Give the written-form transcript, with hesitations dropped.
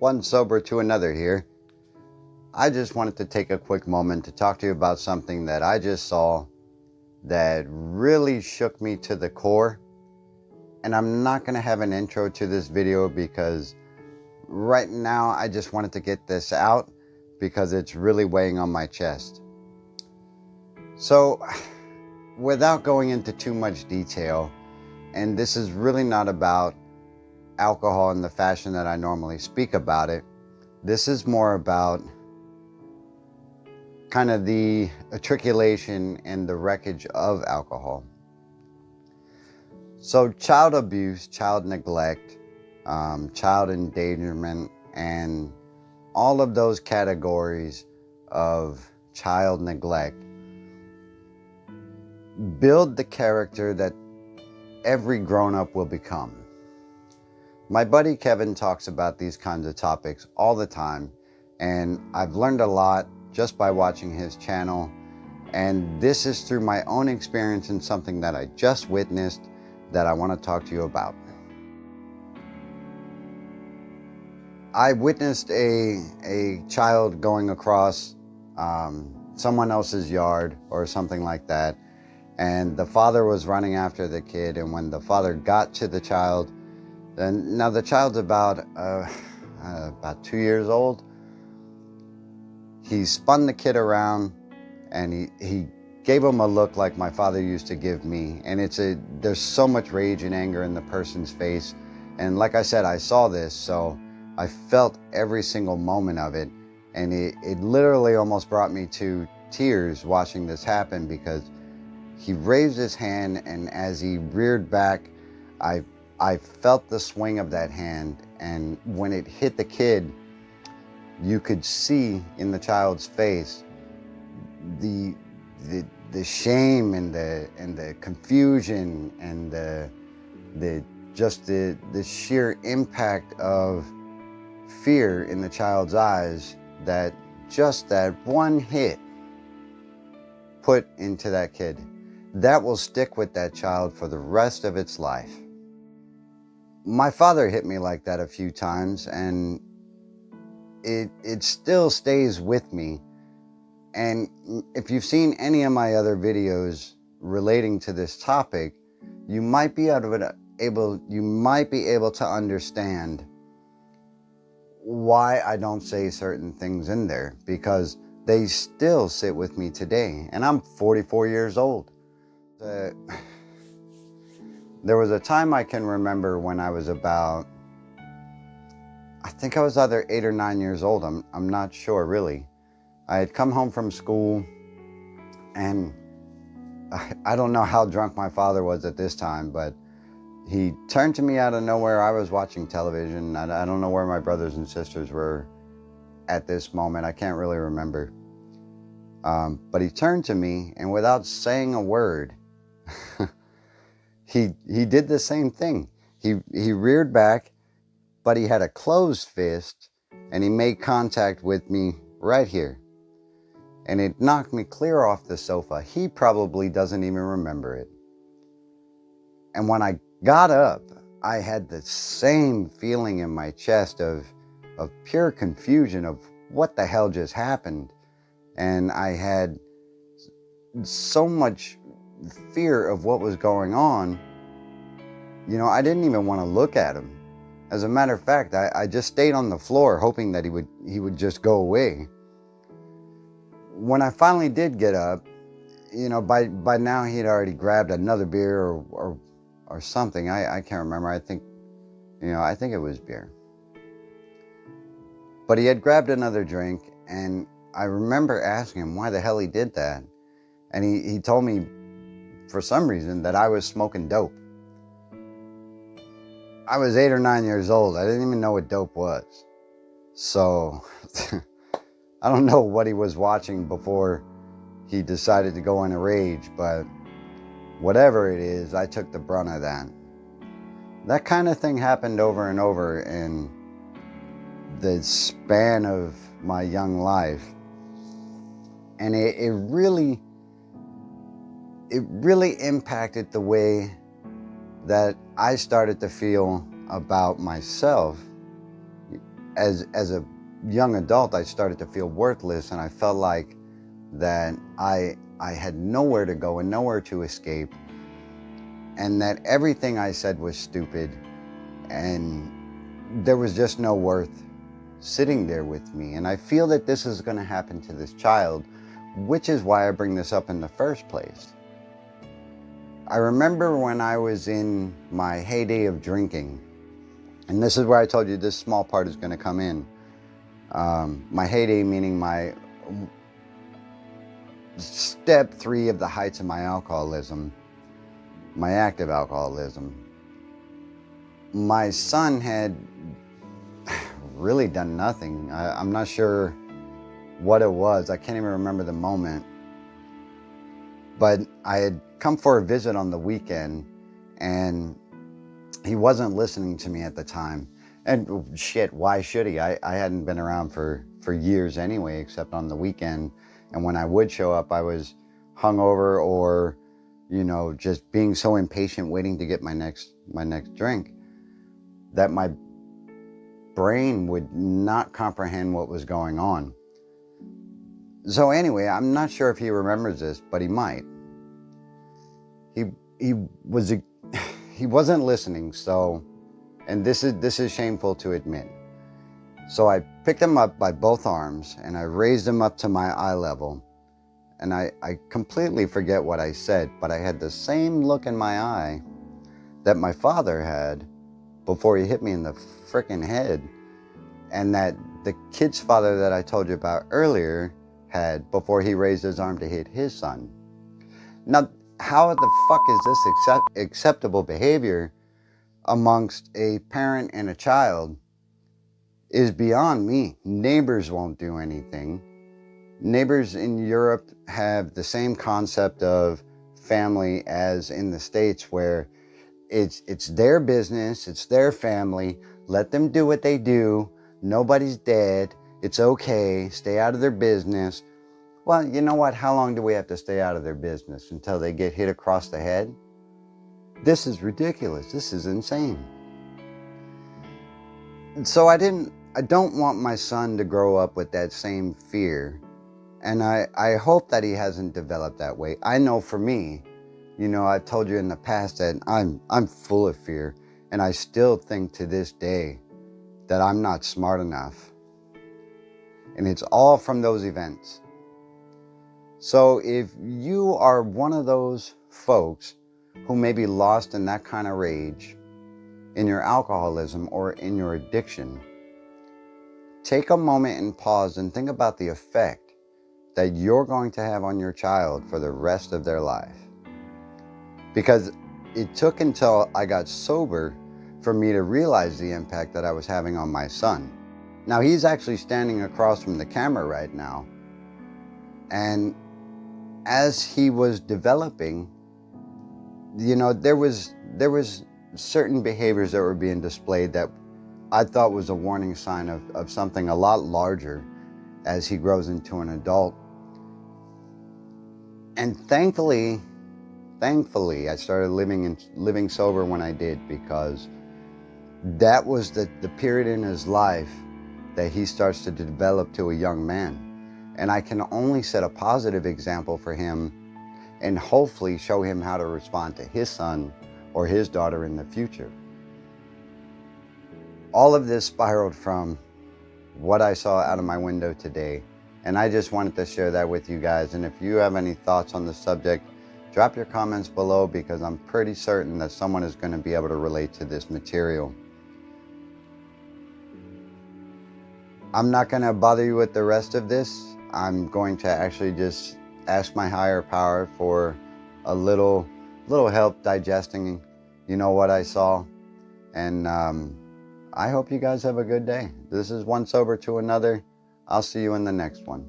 One sober to another here. I just wanted to take a quick moment to talk to you about something that I just saw that really shook me to the core. And I'm not going to have an intro to this video because right now I just wanted to get this out because it's really weighing on my chest. So, without going into too much detail, and this is really not about alcohol in the fashion that I normally speak about it, this is more about kind of the articulation and the wreckage of alcohol. So child abuse, child neglect, child endangerment, and all of those categories of child neglect build the character that every grown-up will become. My buddy Kevin talks about these kinds of topics all the time, and I've learned a lot just by watching his channel, and this is through my own experience and something that I just witnessed that I want to talk to you about. I witnessed a child going across someone else's yard or something like that, and the father was running after the kid, and when the father got to the child, and now the child's about 2 years old, he spun the kid around and he gave him a look like my father used to give me. And there's so much rage and anger in the person's face. And like I said, I saw this, so I felt every single moment of it. And it literally almost brought me to tears watching this happen, because he raised his hand, and as he reared back, I felt the swing of that hand, and when it hit the kid, you could see in the child's face the shame and the confusion and the sheer impact of fear in the child's eyes that just that one hit put into that kid. That will stick with that child for the rest of its life. My father hit me like that a few times, and it still stays with me. And if you've seen any of my other videos relating to this topic, you might be able to understand why I don't say certain things in there, because they still sit with me today, and I'm 44 years old. There was a time I can remember when I was about, I think I was either 8 or 9 years old. I'm not sure really. I had come home from school, and I don't know how drunk my father was at this time, but he turned to me out of nowhere. I was watching television. I don't know where my brothers and sisters were at this moment. I can't really remember. But he turned to me, and without saying a word, he did the same thing. He reared back, but he had a closed fist, and he made contact with me right here. And it knocked me clear off the sofa. He probably doesn't even remember it. And when I got up, I had the same feeling in my chest of pure confusion of what the hell just happened. And I had so much fear of what was going on. You know, I didn't even want to look at him. As a matter of fact, I just stayed on the floor hoping that he would just go away. When I finally did get up, you know, by now he had already grabbed another beer or something. I can't remember. I think it was beer. But he had grabbed another drink, and I remember asking him why the hell he did that. And he told me for some reason that I was smoking dope. I was 8 or 9 years old. I didn't even know what dope was. So I don't know what he was watching before he decided to go in a rage, but whatever it is, I took the brunt of that. That kind of thing happened over and over in the span of my young life. And it really impacted the way that I started to feel about myself. as a young adult, I started to feel worthless, and I felt like that I had nowhere to go and nowhere to escape, and that everything I said was stupid, and there was just no worth sitting there with me. And I feel that this is going to happen to this child, which is why I bring this up in the first place. I remember when I was in my heyday of drinking, and this is where I told you this small part is going to come in. My heyday meaning my step 3 of the heights of my alcoholism, my active alcoholism. My son had really done nothing. I'm not sure what it was. I can't even remember the moment. But I had come for a visit on the weekend, and he wasn't listening to me at the time. And shit, why should he? I hadn't been around for years anyway, except on the weekend. And when I would show up, I was hungover or, just being so impatient waiting to get my next drink that my brain would not comprehend what was going on. So anyway, I'm not sure if he remembers this, but he might. He wasn't listening, so, and this is shameful to admit. So I picked him up by both arms and I raised him up to my eye level. And I completely forget what I said, but I had the same look in my eye that my father had before he hit me in the frickin' head, and that the kid's father that I told you about earlier had before he raised his arm to hit his son. Now, how the fuck is this acceptable behavior amongst a parent and a child is beyond me. Neighbors won't do anything. Neighbors in Europe have the same concept of family as in the States, where it's their business, it's their family, let them do what they do, nobody's dead, it's okay, stay out of their business. Well, you know what? How long do we have to stay out of their business? Until they get hit across the head? This is ridiculous. This is insane. So I don't want my son to grow up with that same fear. And I hope that he hasn't developed that way. I know for me, I've told you in the past that I'm full of fear. And I still think to this day that I'm not smart enough. And it's all from those events. So if you are one of those folks who may be lost in that kind of rage, in your alcoholism or in your addiction, take a moment and pause and think about the effect that you're going to have on your child for the rest of their life. Because it took until I got sober for me to realize the impact that I was having on my son. Now, he's actually standing across from the camera right now. And as he was developing, there was certain behaviors that were being displayed that I thought was a warning sign of something a lot larger as he grows into an adult. And thankfully, I started living sober when I did, because that was the period in his life that he starts to develop to a young man. And I can only set a positive example for him and hopefully show him how to respond to his son or his daughter in the future. All of this spiraled from what I saw out of my window today. And I just wanted to share that with you guys. And if you have any thoughts on the subject, drop your comments below, because I'm pretty certain that someone is going to be able to relate to this material. I'm not going to bother you with the rest of this. I'm going to actually just ask my higher power for a little help digesting, what I saw. And I hope you guys have a good day. This is One Sober to Another. I'll see you in the next one.